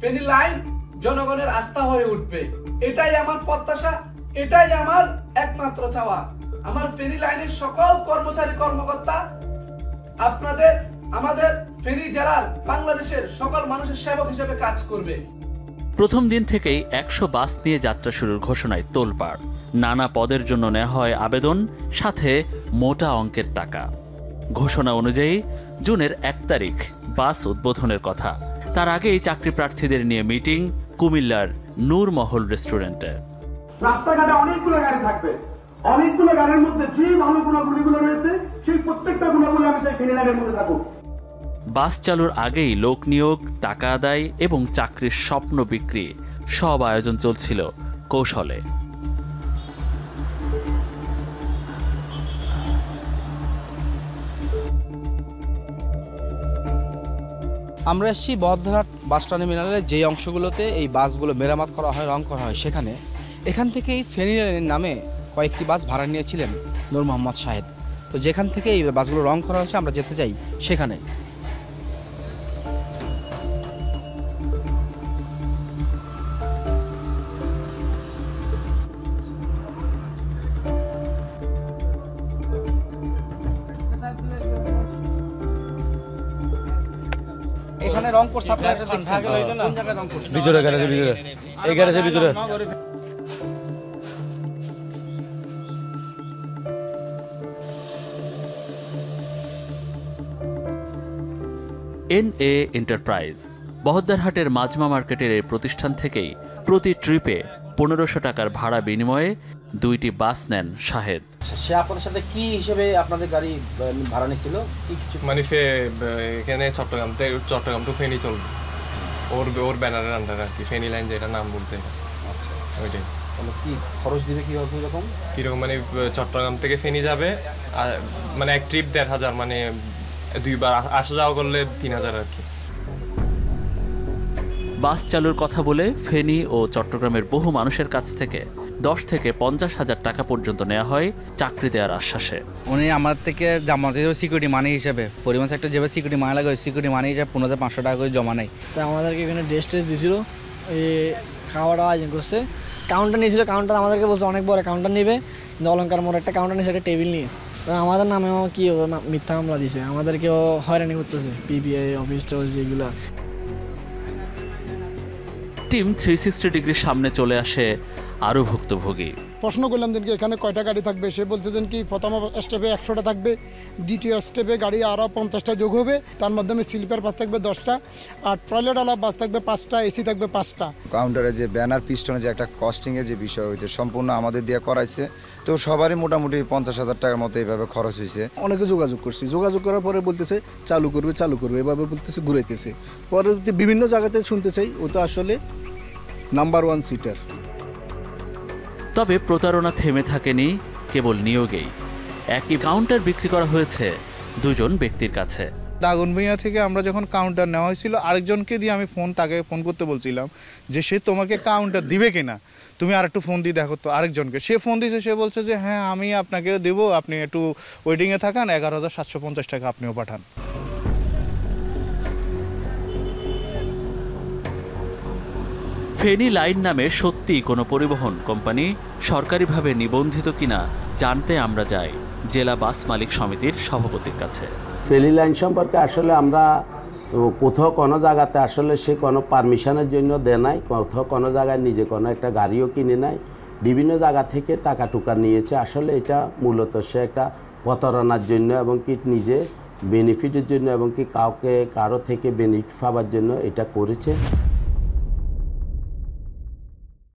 Feni line জনগণের আস্থা হয়ে উঠবে। এটাই আমার প্রত্যাশা, এটাই আমার একমাত্র চাওয়া। আমার ফেনী লাইনের সকল কর্মচারী কর্মকর্তা আমাদের ফেনী জেলার বাংলাদেশের সকল মানুষের সেবক হিসেবে কাজ করবে। প্রথম দিন থেকেই 100 বাস নিয়ে যাত্রা শুরুর ঘোষণায় তোলপাড়। নানা পদের জন্য নেওয়া হয় আবেদন, সাথে মোটা অঙ্কের টাকা। ঘোষণা অনুযায়ী জুনের 1 তারিখ বাস উদ্বোধনের কথা। তার আগেই চাকরি প্রার্থীদের নিয়ে মিটিং কুমিল্লার নূরমহল রেস্টুরেন্টে। রাস্তাঘাটে অনেকগুলো গাড়ি থাকবে, অনেকগুলো গাড়ির মধ্যে যে ভালো গুণাগুলো রয়েছে সেই প্রত্যেকটা গুণাগুলো আমি চাই ফেনী লাইনের মধ্যে থাকুক। বাস চালুর আগেই লোক নিয়োগ, টাকা আদায় এবং চাকরির স্বপ্ন বিক্রি সব আয়োজন চলছিল কৌশলে। আমরা এসেছি বহদ্দারহাট বাস টার্মিনালের যে অংশগুলোতে এই বাসগুলো মেরামত করা হয়, রং করা হয়, এখান থেকেই ফেনী লাইনের নামে কয়েকটি বাস ভাড়া নিয়েছিলেন নূর মোহাম্মদ শাহেদ। তো যেখান থেকে এই বাসগুলো রং করা হয়েছে আমরা যেতে চাই সেখানে। এখানে রং করছে আপনারা দেখছেন, কোন জায়গায় রং করছে? ভিতরে গ্যারেজের ভিতরে, এই গ্যারেজের ভিতরে। NA এন্টারপ্রাইজ বহদ্দারহাটের মাজমা মার্কেটের এই প্রতিষ্ঠান থেকেই প্রতি ট্রিপে 1500 টাকার ভাড়া বিনিময়ে 2টি বাস নেন শাহেদ। সে আপনাদের সাথে কি হিসেবে আপনাদের গাড়ি ভাড়া নিয়েছিল? কি কিছু মানে এখানে চট্টগ্রাম টু ফেনী চলবে, ওর ব্যানারের আন্ডারে আর কি, ফেনী লাইন যেটা নাম বলছে। আচ্ছা, ওইটাই। কি খরচ দিবে কিরকম? মানে চট্টগ্রাম থেকে ফেনী যাবে, মানে এক ট্রিপ 1500, মানে 2 বার আসা যাওয়া করলে 3000 আর কি। বাস চালুর কথা বলে ফেনী ও চট্টগ্রামের বহু মানুষের কাছ থেকে 10 থেকে 50,000 টাকা পর্যন্ত নেওয়া হয় চাকরি দেওয়ার আশ্বাসে। উনি আমার থেকে সিকিউরিটি মানি হিসেবে পরিবহন সেক্টর যেভাবে সিকিউরিটি মানি লাগে, ওই সিকিউরিটি মানি হিসেবে 15,500 টাকা করে জমা নেয়। তো আমাদেরকে এখানে ড্রেস দিয়েছিল, এই খাওয়াটা আয়োজন করছে। কাউন্টার নিয়েছিল, কাউন্টার আমাদেরকে বলছে অনেক বড় কাউন্টার নেবে, কিন্তু অলঙ্কার মোড় একটা কাউন্টার নিয়েছে, একটা টেবিল নিয়ে। আমাদের নামেও কি মিথ্যা মামলা দিয়েছে, আমাদেরকেও হয়রানি করতেছে, পিবিআই অফিস যেগুলো। টিম 360 ডিগ্রির সামনে চলে আসে আরও ভুক্তভোগী। প্রশ্ন করলাম যে এখানে কয়টা গাড়ি থাকবে, সে বলছে যে কি প্রথম স্টেপে 100টা থাকবে, দ্বিতীয় স্টেপে গাড়ি আরও 50টা যোগ হবে, তার মাধ্যমে স্লিপার বাস থাকবে 10টা, আর টয়লেটওয়ালা বাস থাকবে 5টা, এসি থাকবে 5টা। কাউন্টারে যে ব্যানার পিস্টনে যে একটা কস্টিংয়ের যে বিষয় হইতে সম্পূর্ণ আমাদের দিয়ে করাইছে, তো সবারই মোটামুটি 50,000 টাকার মতো এইভাবে খরচ হয়েছে। অনেকে যোগাযোগ করছি, যোগাযোগ করার পরে বলতেছে চালু করবে এভাবে বলতেছে, ঘুরাইতেছে। পরবর্তী বিভিন্ন জায়গাতে শুনতে চাই ও তো আসলে নাম্বার 1 সিটার। তবে প্রতারণা থেমে থাকেনি কেবল নিয়োগেই। একই কাউন্টার বিক্রি করা হয়েছে 2জন ব্যক্তির কাছে। দাগনভূঞা থেকে আমরা যখন কাউন্টার নেওয়া হয়েছিল, আরেকজনকে দিয়ে আমি তাকে ফোন করতে বলছিলাম যে সে তোমাকে কাউন্টার দিবে কিনা, তুমি আরেকটু ফোন দিয়ে দেখো তো আরেকজনকে। সে ফোন দিয়েছে, সে বলছে যে হ্যাঁ আমি আপনাকে দেবো, আপনি একটু ওয়েটিংয়ে থাকান, 11,750 টাকা আপনিও পাঠান। ফেনী লাইন নামে সত্যি কোনো পরিবহন কোম্পানি সরকারিভাবে নিবন্ধিত কিনা জানতে আমরা যাই জেলা বাস মালিক সমিতির সভাপতির কাছে। ফেনী লাইন সম্পর্কে আসলে আমরা কোথাও কোনো জায়গাতে আসলে সে কোনো পারমিশনের জন্য দেয় নাই, কোথাও কোনো জায়গায় নিজে কোনো একটা গাড়িও কিনে নাই, বিভিন্ন জায়গা থেকে টাকা টুকা নিয়েছে। আসলে এটা মূলত সে একটা প্রতারণার জন্য এবং কি নিজে বেনিফিটের জন্য এবং কি কারো থেকে বেনিফিট পাওয়ার জন্য এটা করেছে।